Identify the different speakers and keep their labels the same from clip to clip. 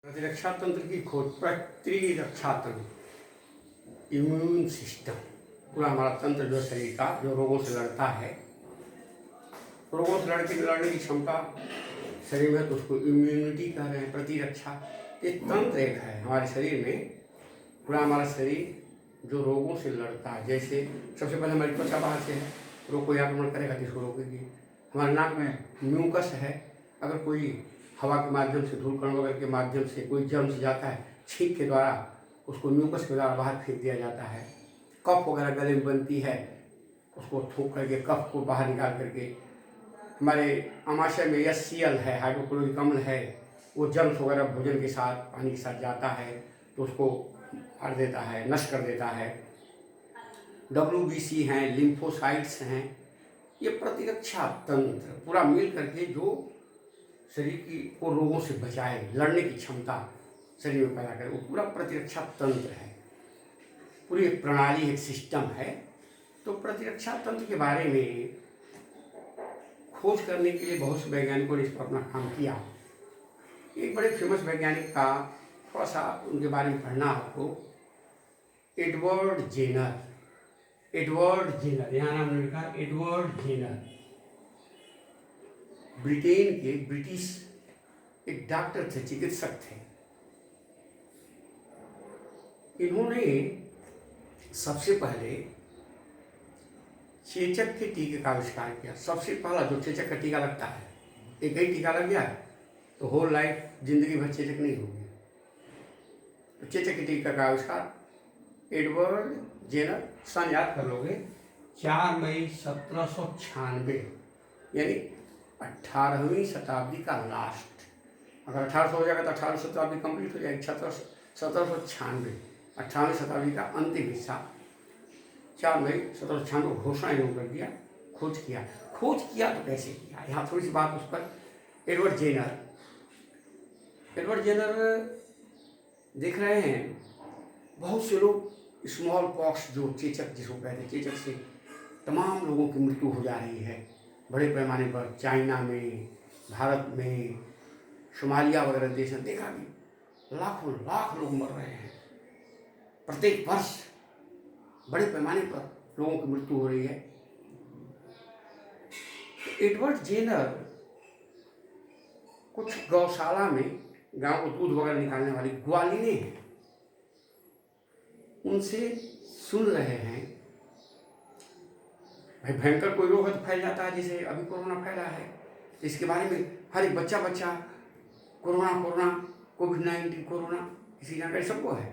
Speaker 1: प्रतिरक्षा तंत्र की खोज। प्रतिरक्षा तंत्र, इम्यून सिस्टम, पूरा हमारा तंत्र जो शरीर का जो रोगों से लड़ता है, रोगों से लड़ने की क्षमता शरीर में, तो उसको इम्यूनिटी कह रहे हैं। प्रतिरक्षा ये तंत्र एक है हमारे शरीर में। पूरा हमारा शरीर जो रोगों से लड़ता है, जैसे सबसे पहले हमारी त्वचा बाहर से है, रोग कोई आक्रमण करेगा तो इसको रोकेगी। हमारे नाक में म्यूकस है, अगर कोई हवा के माध्यम से, धूल कण वगैरह के माध्यम से कोई जर्म से जाता है, छींक के द्वारा उसको म्यूकस के द्वारा बाहर फेंक दिया जाता है। कफ वगैरह गले में बनती है, उसको थूक करके कफ को बाहर निकाल करके, हमारे आमाशय में HCl है, हाइड्रोक्लोरिक अम्ल है, वो जर्म्स वगैरह भोजन के साथ, पानी के साथ जाता है तो उसको फाड़ देता है, नष्ट कर देता है। WBC हैं, लिम्फोसाइट्स हैं, ये प्रतिरक्षा तंत्र पूरा मिल करके जो शरीर की को रोगों से बचाए, लड़ने की क्षमता शरीर में पैदा करे, वो पूरा प्रतिरक्षा तंत्र है। पूरी एक प्रणाली, एक सिस्टम है। तो प्रतिरक्षा तंत्र के बारे में खोज करने के लिए बहुत से वैज्ञानिकों ने इस पर अपना काम किया। एक बड़े फेमस वैज्ञानिक का थोड़ा सा उनके बारे में पढ़ना आपको, एडवर्ड जेनर, यहाँ नाम लिखा एडवर्ड जेनर, ब्रिटेन के ब्रिटिश एक डॉक्टर थे, चिकित्सक थे। इन्होंने सबसे पहले चेचक के टीके का आविष्कार किया। सबसे पहला जो चेचक का टीका लगता है, एक ही टीका लग गया तो होल लाइफ, जिंदगी भर चेचक नहीं होगी। तो चेचक के टीका का आविष्कार एडवर्ड जेनर, सन याद कर लोगे, 4 मई 1796, यानी 18वीं शताब्दी का लास्ट। अगर 1800 हो जाएगा तो 18वीं शताब्दी कंप्लीट हो जाएगी। 1796, 18वीं शताब्दी का अंतिम हिस्सा, 4 मई 1796 घोषणा इन्होंने कर दिया। खोज किया तो कैसे किया, यहाँ थोड़ी सी बात उस पर। एडवर्ड जेनर देख रहे हैं, बहुत से लोग स्मॉल पॉक्स, जो चेचक जिसको कहते हैं, चेचक से तमाम लोगों की मृत्यु हो जा रही है बड़े पैमाने पर। चाइना में, भारत में, सोमालिया वगैरह देश में देखा कि लाखों लाख लोग मर रहे हैं प्रत्येक वर्ष, बड़े पैमाने पर लोगों की मृत्यु हो रही है। तो एडवर्ड जेनर कुछ गौशाला में, गांव को दूध वगैरह निकालने वाली ग्वालिनी हैं, उनसे सुन रहे हैं, भाई भयंकर कोई रोग फैल जाता है, जैसे अभी कोरोना फैला है, तो इसके बारे में हर एक बच्चा कोरोना, कोविड-19 कोरोना, इसी जानकारी सबको है।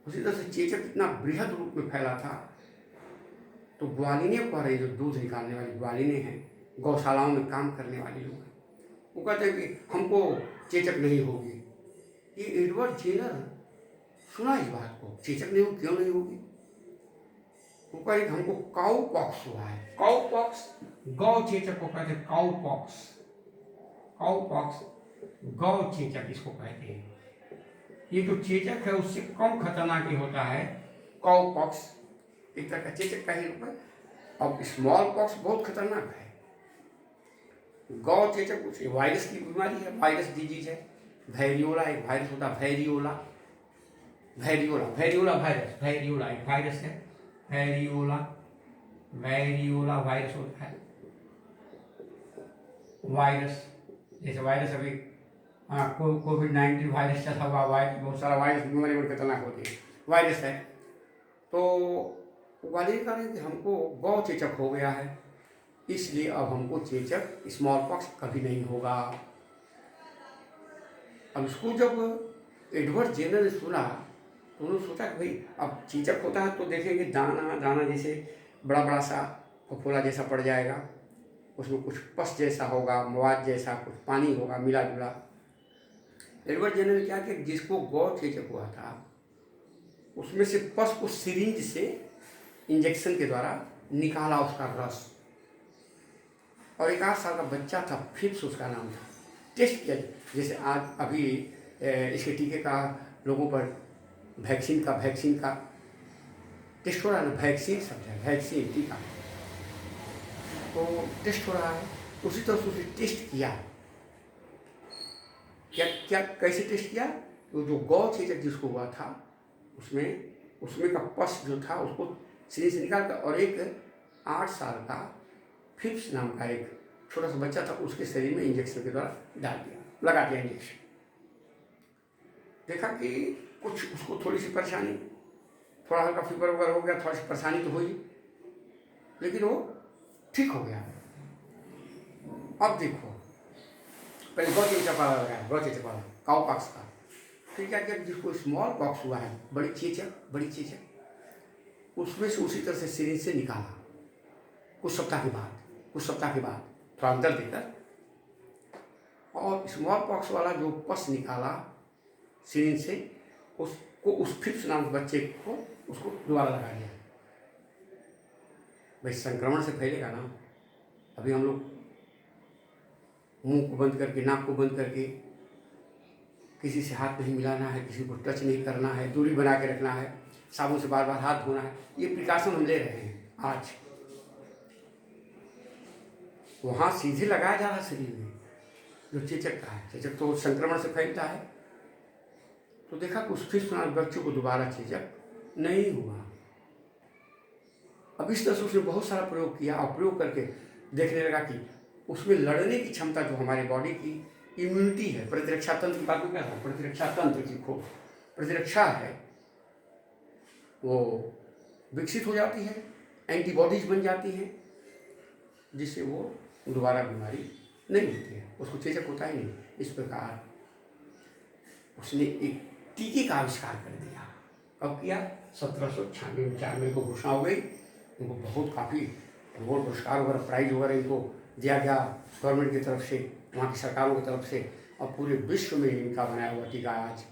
Speaker 1: उसी तरह से चेचक इतना बृहद रूप में फैला था, तो ग्वालिनियों कह रहे, जो दूध निकालने वाली ग्वालिनी हैं, गौशालाओं में काम करने वाली लोग हैं, वो कहते हैं कि हमको चेचक नहीं होगी। ये एडवर्ड जेनर सुना इस बात को, चेचक नहीं होगी, क्यों नहीं होगी? वो कहे हमको काउ पॉक्स हुआ है। काउ पॉक्स, गौ चेचक को कहते हैं काउ पॉक्स, गौ चेचक इसको कहते हैं। ये जो चेचक है उससे कम खतरनाक ही होता है काउ पॉक्स, एक तरह का चेचक का ही रूप है। अब स्मॉल पॉक्स बहुत खतरनाक है। गौ चेचक कुछ वायरस की बीमारी है, वायरस डिजीज है। वैरियोला एक वायरस होता है, वैरियोला एक वायरस है। वैरियोला वायरस होता है। वायरस, जैसे वायरस अभी कोविड-19 वायरस चला हुआ, बहुत सारा वायरस बीमारी बड़ी खतरनाक होती है, वायरस है। तो वाले कह रहे हैं कि हमको गौ चेचक हो गया है, इसलिए अब हमको चेचक, स्मॉल पॉक्स कभी नहीं होगा। अब इसको जब एडवर्ड जेनर ने सुना तो उन्होंने सोचा कि भाई अब चेचक होता है तो देखेंगे दाना जैसे बड़ा सा फफोला जैसा पड़ जाएगा, उसमें कुछ पस जैसा होगा, मवाद जैसा कुछ पानी होगा मिला जुला। एडवर्ड जेनर ने क्या किया, जिसको गौ चेचक हुआ था उसमें से पस को सिरिंज से इंजेक्शन के द्वारा निकाला, उसका रस, और 1 8 साल का बच्चा था, फिप्स उसका नाम था। टेस्ट किया, जैसे आज अभी इसके टीके का लोगों पर वैक्सीन का टेस्ट हो रहा है ना, वैक्सीन टीका, तो टेस्ट हो रहा है, उसी तरह से उसे टेस्ट किया क्या क्या कैसे टेस्ट किया? तो जो गौ चेचक जिसको हुआ था उसमें का पस जो था उसको शरीर से निकाल कर और एक 8 साल का फिप्स नाम का एक छोटा सा बच्चा था उसके शरीर में इंजेक्शन के द्वारा डाल दिया, लगा दिया इंजेक्शन। देखा कि कुछ उसको थोड़ी सी परेशानी, थोड़ा हल्का फीवर वगैरह हो गया, थोड़ी सी परेशानी तो हुई, लेकिन वो ठीक हो गया। अब देखो, पहले गौचेचक वाला लगाया, गौचेचक वाला काउ पॉक्स का। फिर क्या किया, जिसको स्मॉल पॉक्स हुआ है, बड़ी चेचक, उसमें से उसी तरह से सिरिंज से निकाला कुछ सप्ताह के बाद थोड़ा अंदर देकर, और स्मॉल पॉक्स वाला जो पस निकाला सिरिंज से उसको उस फिप्स नाम के बच्चे को उसको दोबारा लगा दिया। भाई संक्रमण से फैलेगा ना। अभी हम लोग मुंह को बंद करके, नाक को बंद करके, किसी से हाथ नहीं मिलाना है, किसी को टच नहीं करना है, दूरी बना के रखना है, साबुन से बार बार हाथ धोना है, ये प्रिकॉशन हम ले रहे हैं। आज वहाँ सीधे लगाया जा रहा शरीर में जो चेचक का है, चेचक तो संक्रमण से फैलता है। तो देखा कि उस फिप्स नामक बच्चों को दोबारा चेचक नहीं हुआ। अब इस तरह से उसने बहुत सारा प्रयोग किया और प्रयोग करके देखने लगा कि उसमें लड़ने की क्षमता जो हमारे बॉडी की इम्यूनिटी है, प्रतिरक्षा तंत्र की बात में क्या था, प्रतिरक्षा तंत्र की खूब प्रतिरक्षा है, वो विकसित हो जाती है, एंटीबॉडीज बन जाती हैं, जिससे वो दोबारा बीमारी नहीं होती है, उसको चेचक होता ही नहीं। इस प्रकार उसने एक टीके का आविष्कार कर दिया। कब किया? 1796 में को घोषणा हो गई। इनको बहुत काफ़ी अवार्ड, पुरस्कार वगैरह, प्राइज वगैरह इनको दिया गया गवर्नमेंट की तरफ से, वहाँ की सरकारों की तरफ से, और पूरे विश्व में इनका बनाया हुआ टीका आज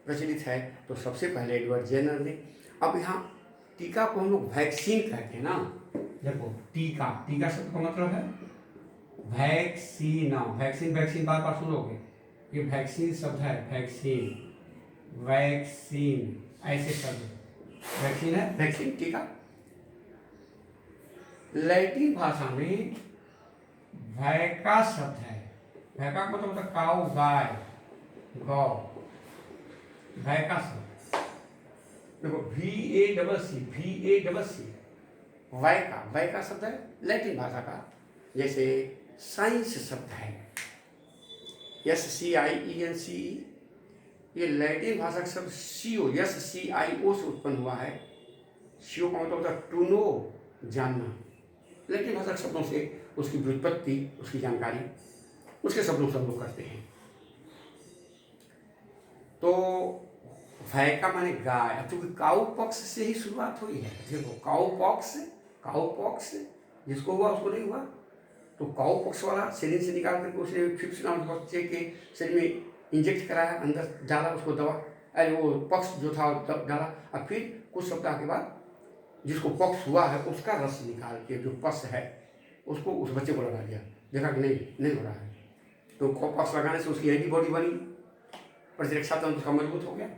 Speaker 1: प्रचलित है। तो सबसे पहले एडवर्ड जेनर ने। अब यहाँ टीका को हम लोग वैक्सीन कहते हैं ना। देखो टीका शब्द का मतलब है वैक्सीन। वैक्सीन बार बार सुनोगे, ये वैक्सीन शब्द है, वैक्सीन ऐसे शब्द, वैक्सीन है, वैक्सीन टीका। लैटिन भाषा में वैका शब्द है, वैका मतलब होता काऊ, गाय, गौ, वैका शब्द। देखो VACC वैका शब्द है लैटिन भाषा का। जैसे साइंस शब्द है SCIENCE, ये लैटिन भाषा का शब्द SCIO से उत्पन्न हुआ है। CO का मतलब होता है टू नो, जानना। लैटिन भाषा के शब्दों से उसकी व्युत्पत्ति, उसकी जानकारी, उसके शब्दों से हम लोग करते हैं। तो वैका माने गाय, क्योंकि काउ पॉक्स से ही शुरुआत हुई है। देखो काउ पॉक्स जिसको हुआ उसको नहीं हुआ, तो काउ पॉक्स वाला शरीर से निकाल करके उसने फिप्स नाम बच्चे के शरीर में इंजेक्ट कराया, अंदर डाला उसको दवा, अरे वो पॉक्स जो था डाला, और फिर कुछ सप्ताह के बाद जिसको पॉक्स हुआ है उसका रस निकाल के जो पस है उसको उस बच्चे को लगा दिया। देखा कि नहीं हो रहा है, तो पॉक्स लगाने से उसकी एंटीबॉडी बनी, प्रतिरक्षा तंत्र उसका मजबूत हो गया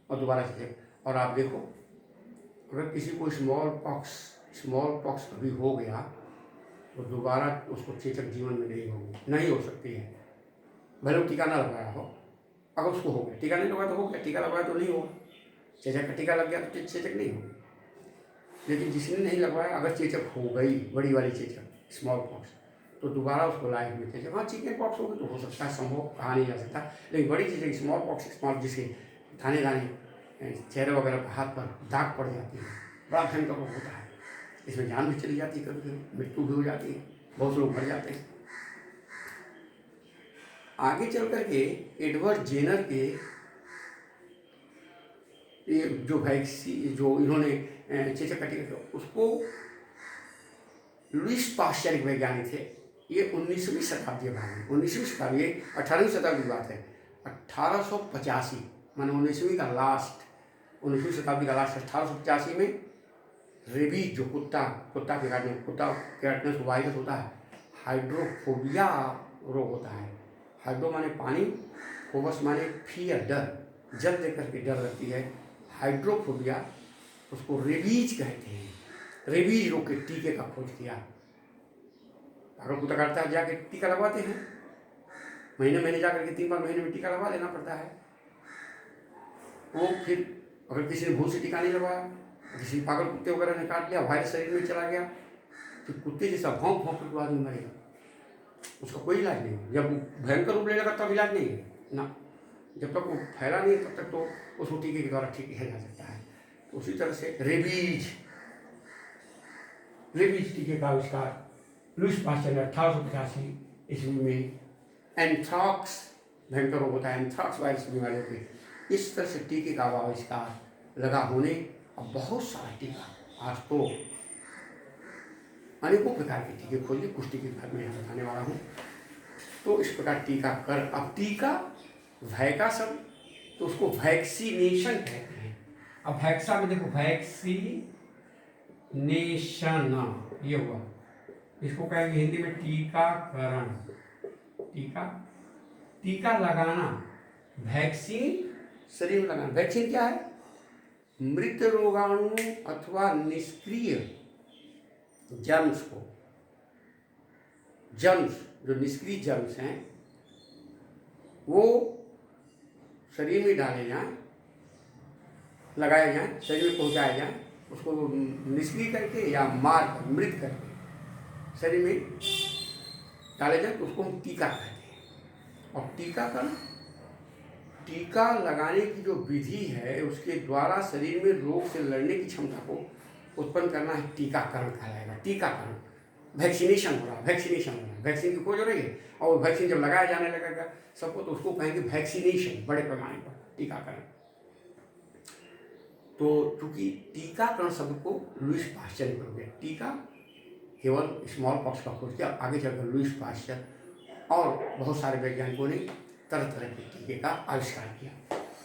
Speaker 1: और दोबारा से। और आप देखो, अगर किसी को स्मॉल पॉक्स कभी हो गया तो दोबारा उसको चेचक जीवन में नहीं हो सकती है, भले वो टीका ना लगाया हो। अगर उसको हो गया, टीका नहीं लगाया तो हो गया, टीका लगाया तो नहीं होगा। चेचक का टीका लग गया तो चेचक नहीं होगी। लेकिन जिसने नहीं लगवाया, अगर चेचक हो गई, बड़ी वाली चेचक, स्मॉल पॉक्स, तो दोबारा उसको लाइफ में चेचक, हाँ चिकन पॉक्स होगी तो हो सकता है, संभव कहा नहीं जा सकता। लेकिन बड़ी चीज़ें स्मॉल पॉक्स, जिसके दाने चेहरे वगैरह पर, हाथ पर दाग पड़ जाती है, बड़ा भयंकर रोग होता है। इसमें जान भी चली जाती है, कभी कभी मृत्यु भी हो जाती है, बहुत से लोग मर जाते हैं। आगे चल करके एडवर्ड जेनर के ये जो वैक्सीन जो इन्होंने चेचक का टीका, उसको लुईस पाश्चर एक वैज्ञानिक थे। ये 19वीं शताब्दी के बारे में, 19वीं शताब्दी, 18वीं शताब्दी की बात है, 1885, माने 19वीं शताब्दी का लास्ट, 1885 में रेबीज जो कुत्ता के काटने से वायरस होता है, हाइड्रोफोबिया रोग होता है। हाइड्रो माने पानी, फोबस माने फियर, डर, जल देकर के डर लगती है, हाइड्रोफोबिया, उसको रेबीज कहते हैं। रेबीज रोग के टीके का खोज किया। अगर कुत्ता काटता है जाके टीका लगवाते हैं, महीने महीने जा करके 3 बार महीने में टीका लगवा लेना पड़ता है। वो फिर अगर किसी ने भूल से टीका नहीं लगवाया, किसी पागल कुत्ते वगैरह ने काट लिया, वायरस शरीर में चला गया, तो कुत्ते जैसा भौंक भौंक के आदमी मरेगा, उसका कोई इलाज नहीं है। जब भयंकर रूप ले लेगा तब इलाज नहीं है ना, जब तक वो फैला नहीं तब तक तो उसको टीके के द्वारा ठीक किया जा सकता है। तो उसी तरह से रेबीज टीके का आविष्कार लुईस पास्चर ने 1885 ईस्वी में एंथ्राक्स भयंकर रोग होता है, एंथ्राक्स वायरस बीमारियों के, इस तरह से टीके का आविष्कार लगा होने। अब बहुत सारा टीका, आज तो अनेकों प्रकार के टीके खोजे, कुछ टीके घर में यहाँ बताने वाला हूँ। तो इस प्रकार टीकाकरण, अब टीका भय का शब्द, तो उसको वैक्सीनेशन कहते हैं। अब वैक्सा में देखो, वैक्सीनेशन ये हुआ, इसको कहेंगे हिंदी में टीकाकरण। टीका लगाना, वैक्सीन शरीर में लगाना। वैक्सीन क्या है? मृत रोगाणु अथवा निष्क्रिय जर्म्स को, जर्म्स जो निष्क्रिय जर्म्स हैं वो शरीर में डाले जाएं, लगाए जाएं, शरीर में पहुंचाए जाएं, उसको निष्क्रिय करके या मार कर, मृत करके शरीर में डाले जाए, तो उसको हम टीका कहते हैं। और टीकाकरण, टीका लगाने की जो विधि है उसके द्वारा शरीर में रोग से लड़ने की क्षमता को उत्पन्न करना है, टीकाकरण कहलाएगा। टीकाकरण, वैक्सीनेशन हो रहा है, वैक्सीन की खोज हो रही है, और वैक्सीन जब लगाया जाने लगेगा सबको, तो उसको कहेंगे वैक्सीनेशन, बड़े पैमाने पर टीकाकरण। तो चूंकि टीकाकरण शब्द को लुईस पास्चर ने प्रयोग किया, टीका केवल स्मॉल पॉक्स का खोज किया, आगे चलकर लुईस पास्चर और बहुत सारे वैज्ञानिकों ने तरह तरह के टीके का आविष्कार किया।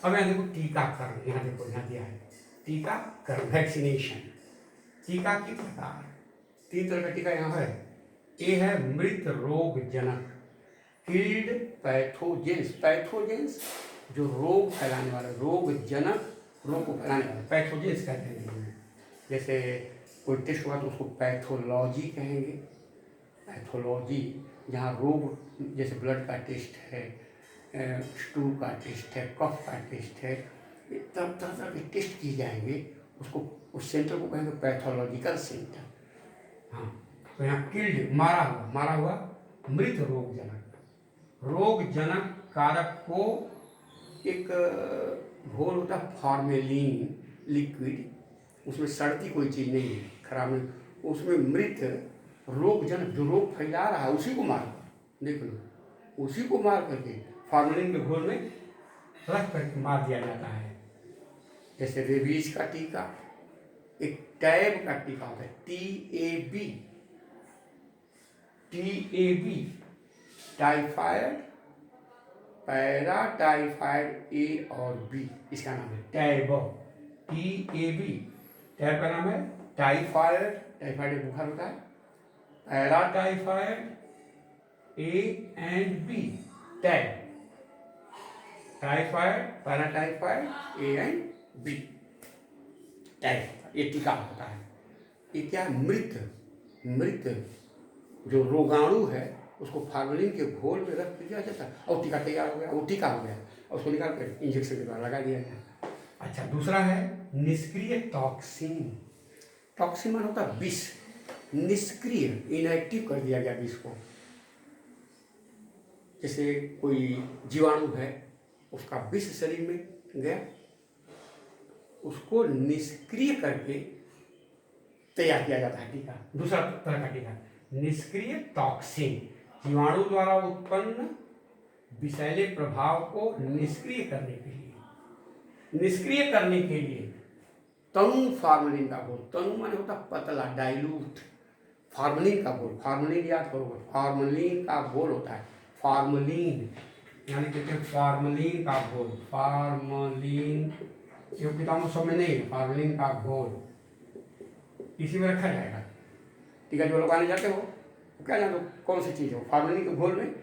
Speaker 1: अब यहाँ देखो टीकाकरण, यहाँ देखो यहाँ दिया है टीकाकरण, वैक्सीनेशन। टीका के प्रकार, 3 तरह का टीका यहाँ है। ए है मृत रोग जनक, किल्ड पैथोजेंस, पैथोजेंस जो रोग फैलाने वाला, रोग जनक, रोग को फैलाने वाला, पैथोजेंस कहते हैं। जैसे कोई टेस्ट हुआ तो उसको पैथोलॉजी कहेंगे, पैथोलॉजी जहाँ रोग, जैसे ब्लड का टेस्ट है, स्टूल का टेस्ट है, कफ का टेस्ट है, तरह तरह के टेस्ट किए जाएंगे, उसको उस सेंटर को कहेंगे पैथोलॉजिकल सेंटर। हाँ, तो यहाँ किल्ड, मारा हुआ मृत रोग जनक कारक को एक घोल होता है फॉर्मेलिन लिक्विड, उसमें सड़ती कोई चीज़ नहीं है, खराब नहीं, उसमें मृत रोग जनक जो रोग फैला रहा है उसी को मार, देख लो, उसी को मार करके फॉर्मेलिन के घोल में रख करके मार दिया जाता है। जैसे रेबीज का टीका, एक टैब का टीका होता है, TAB, टाइफाइड, पैराटाइफाइड ए और बी, इसका नाम है टैब, TAB। टैब का नाम है टाइफाइड एक बुखार होता है, paratyphoid A and B, TAB, typhoid, paratyphoid A and B, TAB, ये टीका होता है। ये क्या है? मृत जो रोगाणु है उसको फॉर्मेलिन के घोल में रख दिया जाता है और टीका तैयार हो गया, वो टीका हो गया, और उसको निकाल कर इंजेक्शन के द्वारा लगा दिया गया। अच्छा, दूसरा है निष्क्रिय टॉक्सिन। टॉक्सिन मान होता है विष, निष्क्रिय, इनएक्टिव कर दिया गया विष को। जैसे कोई जीवाणु है, उसका विष शरीर में गया, उसको निष्क्रिय करके तैयार किया जाता है टीका। दूसरा तरह का टीका निष्क्रिय टॉक्सिन, जीवाणु द्वारा उत्पन्न विषैले प्रभाव को निष्क्रिय करने के लिए तनु फॉर्मेलिन का घोल, तनु माने होता पतला, डाइल्यूट, फॉर्मेलिन का घोल, फॉर्मेलिन याद करोगे, फॉर्मेलिन का घोल होता है, फॉर्मेलिन यानी कहते हैं फॉर्मेलिन का घोल, फॉर्मेलिन ये किताबों सब में नहीं है, फॉर्मेलिन का घोल इसी में रखा जाएगा। टीका जो लगाने जाते हो क्या जानो कौन सी चीज़ हो, फॉर्मेलिन के घोल में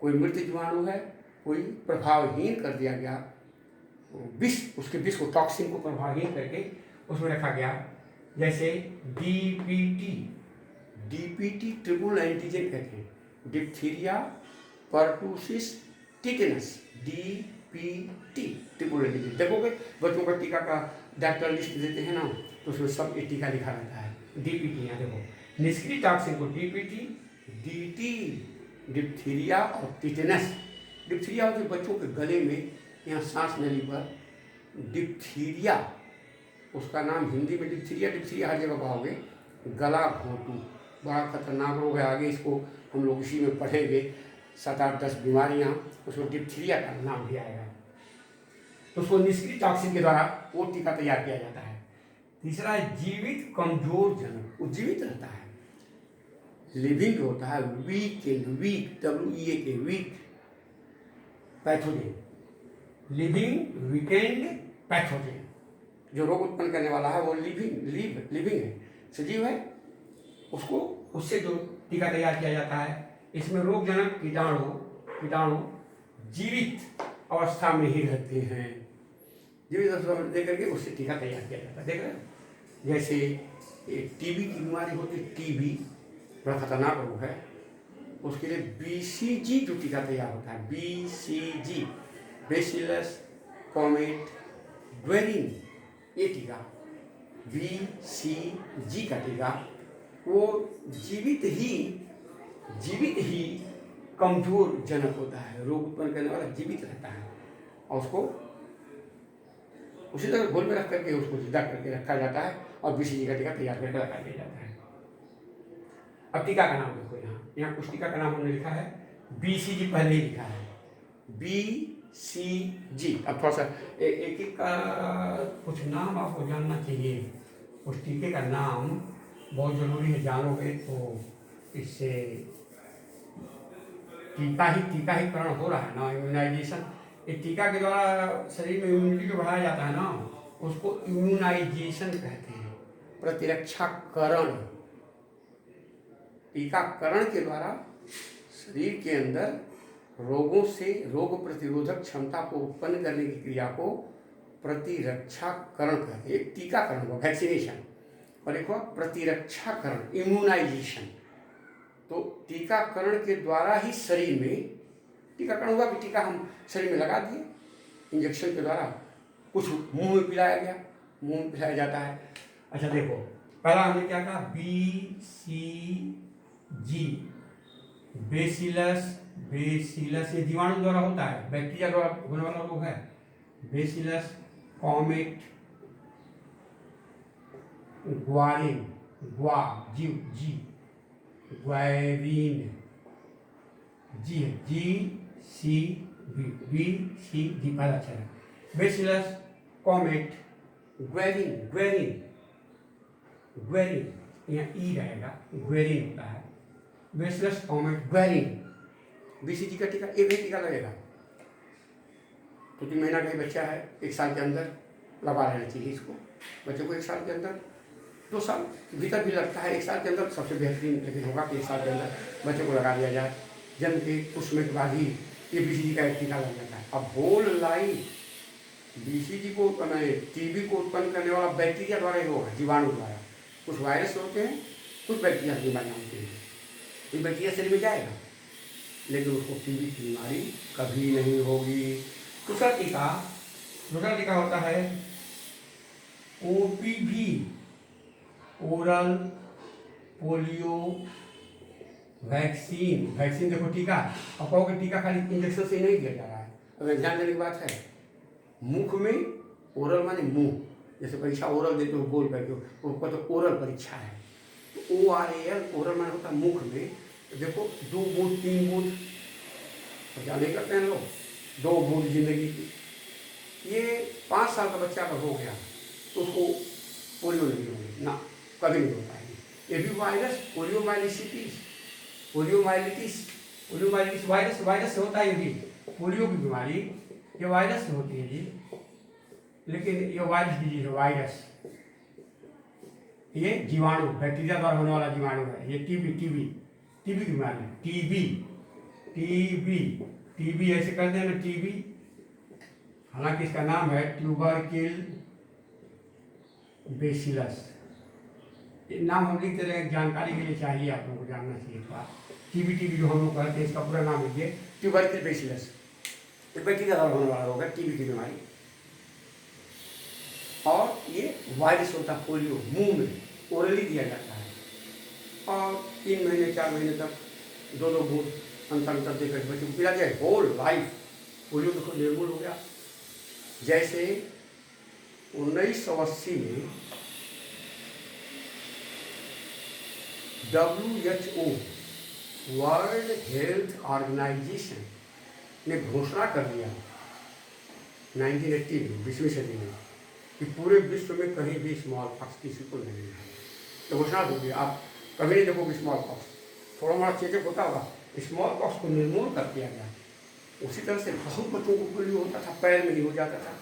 Speaker 1: कोई मृत जीवाणु है, कोई प्रभावहीन कर दिया गया विष, उसके विष को, टॉक्सिन को प्रभावहीन करके उसमें रखा गया। जैसे DPT ट्रिपल एंटीजन कहते हैं, diphtheria, pertussis tetanus, DPT, triplet disease. देखोगे बच्चों का टीका का डॉक्टर लिस्ट देते हैं ना, तो उसमें सब ये टीका लिखा रहता है। DPT यहाँ देखो, निष्क्रिय टॉक्सिन को DPT, DT, डिप्थीरिया और टिटेनस। डिप्थीरिया होती है बच्चों के गले में, यहाँ सांस नली पर। डिप्थीरिया उसका नाम हिंदी में डिप्थीरिया, डिप्थीरिया हर जगह पाओगे। गला घोटू बड़ा खतरनाक रोग है, आगे इसको हम लोग इसी में पढ़ेंगे। 7-8-10 बीमारियाँ, उसको डिप्थीरिया का नाम भी आएगा। तो उसको निष्क्रिय टॉक्सिन के द्वारा वो टीका तैयार किया जाता है। तीसरा है जीवित कमजोर जनक, वो जीवित रहता है। लिविंग होता है weakened, weak, WEAK, weak pathogen. Living weakened pathogen, जो रोग उत्पन्न करने वाला है वो लिविंग है, सजीव है, उसको उससे जो टीका तैयार किया जाता है। इसमें रोगजनक कीटाणु जीवित अवस्था में ही रहते हैं। जीवित अवस्था में दे करके उससे टीका तैयार किया जाता है। देख रहे हैं, जैसे टीबी की बीमारी होती है, टीबी बड़ा खतरनाक रोग है, उसके लिए BCG जो टीका तैयार होता है, BCG, बेसिलस कॉमेट ग्वेरिन, ये टीका BCG का टीका वो जीवित ही कमजोर जनक होता है, रोग उत्पन्न करने वाला जीवित रहता है, और उसको उसी तरह घोल में रख करके उसको जिंदा करके रखा जाता है और BCG का टीका तैयार करके लगा दिया जाता है। अब टीका का नाम देखो, यहाँ कुछ टीका का नाम हमने लिखा है, BCG पहले ही लिखा है, BCG। अब थोड़ा सा एक का कुछ नाम आपको जानना चाहिए, उस टीके का नाम बहुत जरूरी है, जानोगे तो इससे टीका ही करण हो रहा है ना, इम्यूनाइजेशन। इस टीका के द्वारा शरीर में इम्यूनिटी जो बढ़ाया जाता है ना, उसको इम्यूनाइजेशन कहते हैं, प्रतिरक्षाकरण। टीकाकरण के द्वारा शरीर के अंदर रोगों से रोग प्रतिरोधक क्षमता को उत्पन्न करने की क्रिया को प्रतिरक्षाकरण कहते हैं। एक टीकाकरण हुआ वैक्सीनेशन, और एक हुआ प्रतिरक्षाकरण इम्यूनाइजेशन। तो टीकाकरण के द्वारा ही शरीर में टीकाकरण हुआ कि टीका हम शरीर में लगा दिए इंजेक्शन के द्वारा, कुछ मुंह में पिलाया गया, मुंह में पिलाया जाता है। अच्छा देखो, पहला हमने क्या कहा, BCG, बेसिलस ये जीवाणु द्वारा होता है, बैक्टीरिया द्वारा होने वाला रोग है। बेसिलस कॉमेट ग्वारिन, ग्वायरीन, BCG पहला अक्षर है। बेसिलस कॉमेट ग्वेरिन, यहाँ ई रहेगा, ग्वेरिन होता है। बेसिलस कॉमेट ग्वेरिन, BCG का टीका एक ही टीका लगेगा। तो 3 महीना का ही बच्चा है, 1 साल के अंदर लगा रहना चाहिए इसको। बच्चे को 1 साल के अंदर, 2 साल भीतर भी लगता है, 1 साल के अंदर सबसे बेहतरीन लेकिन होगा कि 1 साल के अंदर बच्चे को लगा दिया जाए। जन्म के कुछ समय के बाद ही ये BCG का एक टीका लग जाता है। अब होल लाइफ BCG को TB को उत्पन्न करने वाला बैक्टीरिया द्वारा ही होगा, जीवाणु द्वारा। कुछ वायरस होते हैं, कुछ बैक्टीरिया की बीमारियाँ होती हैं, ये बैक्टीरिया शरीर में जाएगा लेकिन उसको TB की बीमारी कभी नहीं होगी। दूसरा टीका होता है OPV, ओरल पोलियो वैक्सीन देखो टीका। अब कहोगे टीका खाली इंजेक्शन से नहीं दिया जा रहा है, अब ध्यान देने की बात है। मुख में, ओरल माने मुंह, जैसे परीक्षा ओरल देते हो बोल करके, वो तो ओरल परीक्षा है, तो ORAL, ओरल माने होता है मुख में। देखो 2 बूंद 3 बूंद क्या नहीं करते हैं लोग, 2 बूंद जिंदगी की। ये 5 साल का बच्चा अगर हो गया तो उसको पोलियो नहीं होगी ना, कभी नहीं हो पाएगी। ये भी वायरस, पोलियोमाइलिटिस वायरस से होता है। ये भी पोलियो की बीमारी ये वायरस से होती है जी, लेकिन ये वायरस डिजीज है, वायरस, ये जीवाणु, बैक्टीरिया द्वारा होने वाला जीवाणु है। ये टीबी की बीमारी, टीबी ऐसे करते हैं ना, टीबी। हालांकि इसका नाम है ट्यूबरकिल बेसिलस। नाम हम लिखते रहे, जानकारी के लिए चाहिए, आप लोगों को जानना चाहिए। टीबी जो हम लोग कहते हैं, इसका पूरा नाम लिखिए ट्यूबरकुलोसिस, इस पर टीका होने वाला होगा, टीबी की बीमारी। और ये वायरस होता है पोलियो, मुंह में ओरली दिया जाता है और 3 महीने 4 महीने तक 2-2 बूंद अंतर अंतर देकर बच्चे को पिला दिया, होल लाइफ पोलियो तो निर्मूल हो गया। जैसे 1980 में WHO वर्ल्ड हेल्थ ऑर्गेनाइजेशन ने घोषणा कर दिया 1980 में, 20वीं सदी में, कि पूरे विश्व में कहीं भी स्मॉल पॉक्स किसी को नहीं है। तो घोषणा हो गया, आप कभी नहीं देखोगे स्मॉल पॉक्स, थोड़ा मोड़ा चेकअप होता होगा, स्मॉल पॉक्स को निर्मूल कर दिया गया। उसी तरह से बहुत बच्चों को पोलियो होता था, पैर में ही हो जाता था,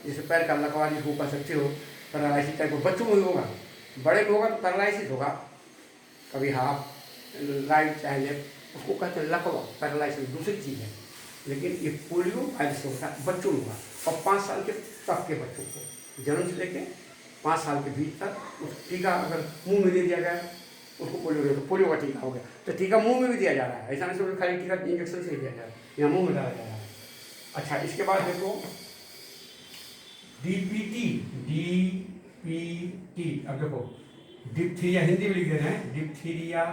Speaker 1: जैसे पैर का लकवा जिसको कह सकते हो, पैरालाइसिस टाइप को बच्चों में ही होगा, बड़े में होगा तो पैरालाइसिस होगा, कभी हाफ राइट चाहे लेफ्ट, उसको कहते हैं लकवा, पैरालाइसिस दूसरी चीज़ है। लेकिन ये पोलियो वायरस होता है बच्चों में हुआ, और 5 साल के तक के बच्चों को, जन्म से लेके 5 साल के भीतर उस टीका अगर मुंह में दे दिया गया उसको पोलियो हो, तो पोलियो का टीका हो गया। तो टीका मुंह में भी दिया जा रहा है, ऐसा नहीं समझो खाली टीका इंजेक्शन से ही दिया जा रहा है, यहाँ मुंह में डाला जा रहा है। अच्छा, इसके बाद देखो DPT, अब देखो डिप्थीरिया हिंदी में लिख दे रहे हैं, डिप्थीरिया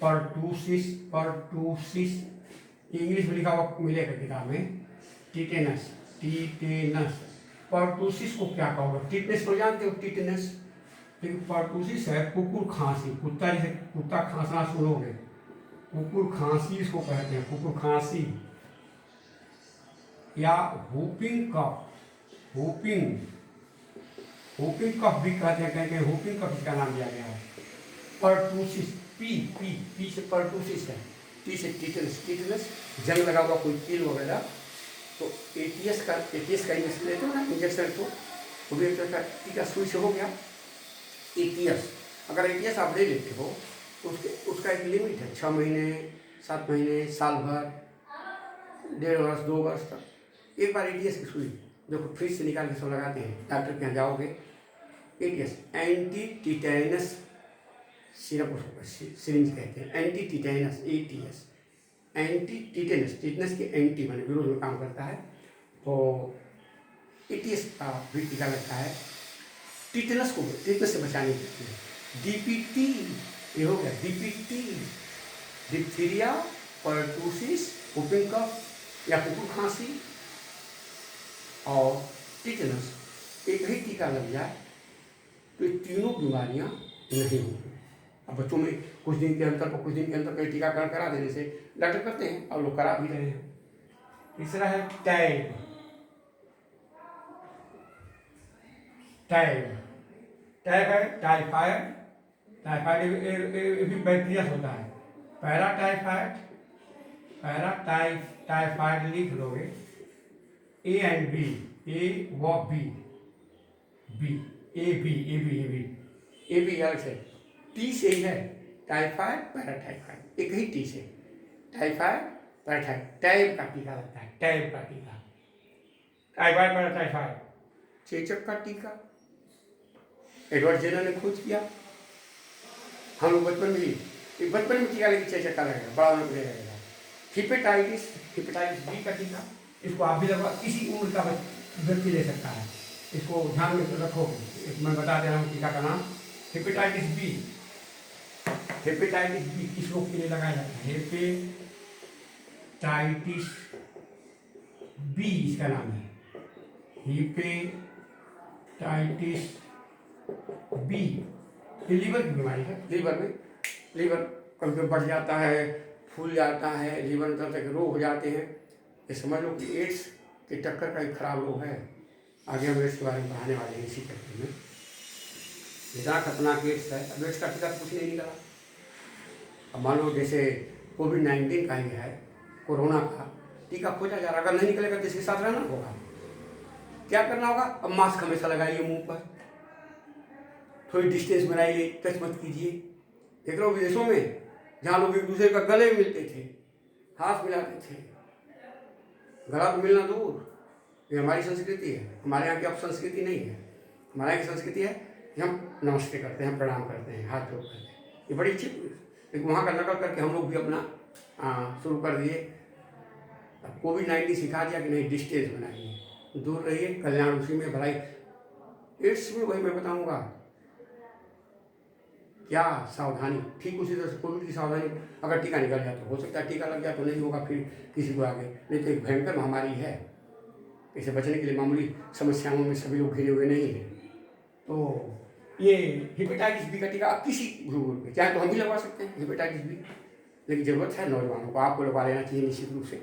Speaker 1: पर्टूसिस, इंग्लिश में लिखा हुआ मिलेगा किताब में, टिटेनस, पर्टूसिस को क्या कहोगे, टिटनेस तो जानते हो, टिटनेस, लेकिन पर्टूसिस है कुकुर खांसी, कुत्ता जैसे कुत्ता खांसना सुनोगे, कुकुर खांसी इसको कहते हैं, कुकुर खांसी, या हुपिंग कफ, हुपिंग कफ भी कहते हैं, कहीं हुपिंग कफ इसका नाम दिया गया है। पर्टूसिस, पी से पर्टूसिस है, टी से टिटनस, जंग लगा हुआ कोई कील वगैरह, तो एटीएस का इंजेक्शन लेते हो ना, इंजेक्शन तो वो भी एक तरह का टीका सुई से हो गया। एटीएस, अगर एटीएस आप ले लेते हो तो उसका एक लिमिट है, 6 महीने 7 महीने, साल भर, 1.5 वर्ष 2 वर्ष तक एक बार एटीएस की सुई देखो फ्रिज से निकाल के सब लगाते हैं, डॉक्टर के यहाँ जाओगे, एटीएस एंटी टिटेनस सिरप उसको सिरिंज कहते हैं, anti tetanus, ATS anti tetanus के एंटी माने विरोध में काम करता है। तो एटीएस का भी टीका लगता है टिटेनस से बचाने के लिए। डीपीटी, ये हो गया DPT, diphtheria, pertussis, whooping cough या कुकुर खांसी और टिटेनस, एक ही टीका लग जाए तो ये तीनों बीमारियां नहीं होंगी। अब बच्चों में कुछ दिन के अंतर कई टीकाकरण करा देने से डॉक्टर करते हैं और लोग करा भी रहे हैं। तीसरा है टैग, है टाइफाइड भी बैक्टीरिया होता है, टाइफाइड लिख लोगे, ए एंड बी, ए व बी, ए बी अलग से, टी से ही है, टाइफाइड पैराटाइफाइड, एक ही टी से, टाइफाइड पैराटाइफाइड, टैब का टीका लगता है, टाइफाइड पैराटाइफाइड, चेचक का टीका एडवर्ड जेनर ने खोज किया। हम लोग बचपन में टीका लेके चेचक का लगेगा, बड़ा होने पर लगेगा। हिपेटाइटिस बी का टीका, इसको आप भी लगवा, किसी उम्र का व्यक्ति ले सकता है, इसको ध्यान में रखो, मैं बता दे रहा हूँ टीका का नाम, हेपेटाइटिस बी किस रोग के लिए लगाया जाता है, हेपेटाइटिस बी इसका नाम है, हेपेटाइटिस बी, ये लीवर की बीमारी है। लीवर कभी बढ़ जाता है, फूल जाता है, लीवर में तरह तरह के रोग हो जाते हैं, ये समझ लो कि एड्स के टक्कर का एक खराब रोग है। आगे हम एड्स के बारे में पढ़ाने वाले हैं इसी चक्कर में, इतना खतरनाक एड्स है। अब एड्स का टीका कुछ नहीं निकला। अब मान लो जैसे कोविड-19 का ही है, कोरोना का टीका खोजा जा रहा, अगर नहीं निकलेगा तो इसके साथ रहना होगा। क्या करना होगा, अब मास्क हमेशा लगाइए, मुंह पर थोड़ी डिस्टेंस बनाइए, टच मत कीजिए। देख लो विदेशों में जहाँ लोग एक दूसरे का गले मिलते थे, हाथ मिलाते थे, गला तो मिलना दूर, ये हमारी संस्कृति है। हमारे यहाँ की अब संस्कृति नहीं है, हमारे यहाँ की संस्कृति है कि हम नमस्ते करते हैं, प्रणाम करते हैं, हाथ जोड़ करते हैं, ये बड़ी अच्छी, लेकिन वहाँ का नकल करके हम लोग भी अपना शुरू कर दिए। अब कोविड-19 सिखा दिया कि नहीं, डिस्टेंस बनाइए, दूर रहिए, कल्याण उसी में, भलाई एड्स में वही मैं बताऊंगा क्या सावधानी, ठीक उसी तरह से कोविड की सावधानी। अगर टीका निकल जाए तो हो सकता है, टीका लग जाए तो नहीं होगा फिर किसी को आगे, नहीं तो एक भयंकर महामारी है। इसे बचने के लिए मामूली समस्याओं में सभी लोग घिरे हुए नहीं हैं। तो ये हेपेटाइटिस बी का टीका आप किसी भी चाहे तो हम भी लगवा सकते हैं हेपेटाइटिस बी, लेकिन ज़रूरत है नौजवानों को, आपको लगवा लेना चाहिए निश्चित रूप से।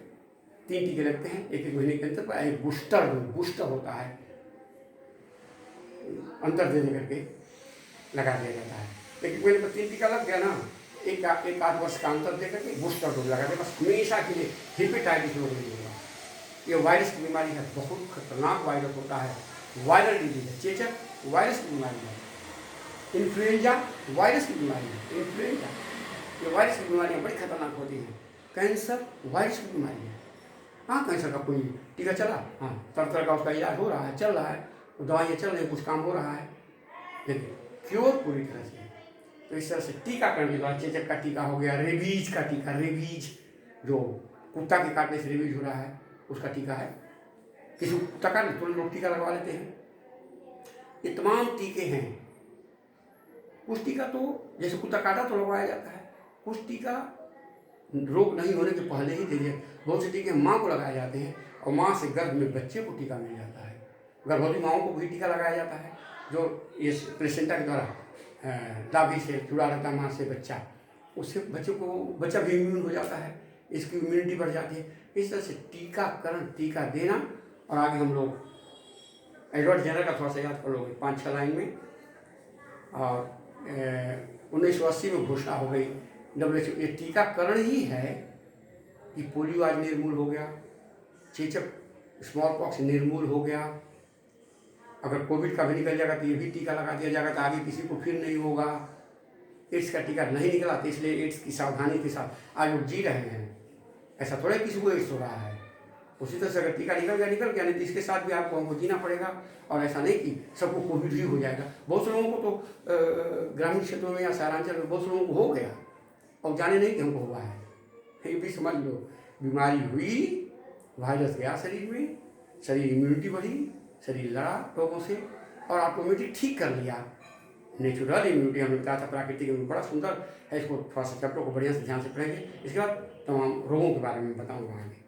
Speaker 1: 3 टीके लगते हैं एक महीने के अंतर पर। एक बूस्टर होता है, अंतर दे करके लगा दिया जाता है। लेकिन महीने पर 3 टीका लग गया ना, एक आध वर्ष का अंतर दे करके बूस्टर डोज लगा दे, बस हमेशा के लिए हेपेटाइटिस रोग नहीं होगा। ये वायरस की बीमारी है, बहुत खतरनाक वायरस होता है, वायरल डिजीज है। चेचक वायरस की बीमारी है, इन्फ्लुएंजा वायरस की बीमारी है, इन्फ्लुएंजा ये वायरस की बीमारियाँ बड़ी खतरनाक होती हैं। कैंसर वायरस की बीमारी है। हाँ, कैंसर का कोई टीका चला, हाँ तरह का उसका इलाज हो रहा है, चल रहा है, दवाइयाँ चल रही, कुछ काम हो रहा है, लेकिन क्योर पूरी तरह से। तो इस तरह से टीकाकरण के द्वारा चेचक का टीका हो गया, रेबीज का टीका, रेबीज जो कुत्ता के काटने से रेबीज हो रहा है उसका टीका है। किसी को कुत्ता काटने तुरंत लोग टीका लगवा लेते हैं। ये तमाम टीके हैं। कुछ टीका तो जैसे कुत्ता काटा तो लगवाया जाता है, कुछ टीका रोग नहीं होने के पहले ही दे दिए। बहुत से टीके माँ को लगाए जाते हैं और माँ से गर्भ में बच्चे को टीका मिल जाता है। गर्भवती माओं को भी टीका लगाया जाता है, जो ये प्लेसेंटा के द्वारा नाभि से जुड़ा रहता है माँ से बच्चा, उससे बच्चे को बच्चा भी इम्यून हो जाता है, इसकी इम्यूनिटी बढ़ जाती है। इस तरह से टीकाकरण, टीका देना। और आगे हम लोग एडवर्ड जेनर का थोड़ा सा याद कर लोगे 5-6 लाइन में। और 1980 में घोषणा हो गई WHO, ये टीकाकरण ही है कि पोलियो आज निर्मूल हो गया, चेचक स्मॉल पॉक्स निर्मूल हो गया। अगर कोविड का भी निकल जाएगा तो ये भी टीका लगा दिया जाएगा, तो आगे किसी को फिर नहीं होगा। एड्स का टीका नहीं निकला तो इसलिए एड्स की सावधानी के साथ आज लोग जी रहे हैं। ऐसा थोड़ा किसी को एड्स हो रहा है। उसी तरह से अगर टीका निकल गया, नहीं तो इसके साथ भी आपको हमको जीना पड़ेगा। और ऐसा नहीं कि सबको कोविड ही हो जाएगा। बहुत से लोगों को तो ग्रामीण क्षेत्रों में या शहरांचल में बहुत से लोगों को हो गया और जाने नहीं कि हमको हुआ है। ये भी समझ लो, बीमारी हुई, वायरस गया शरीर में, शरीर इम्यूनिटी बढ़ी, शरीर लड़ा रोगों से और ऑटोमेटिक ठीक कर लिया। नेचुरल इम्यूनिटी हमने बताया था, प्राकृतिक इम्यूनिटी बड़ा सुंदर है। इसको थोड़ा सा चैप्टर को बढ़िया से ध्यान से पढ़ेंगे। इसके बाद तमाम रोगों के बारे में बताऊँगा आगे।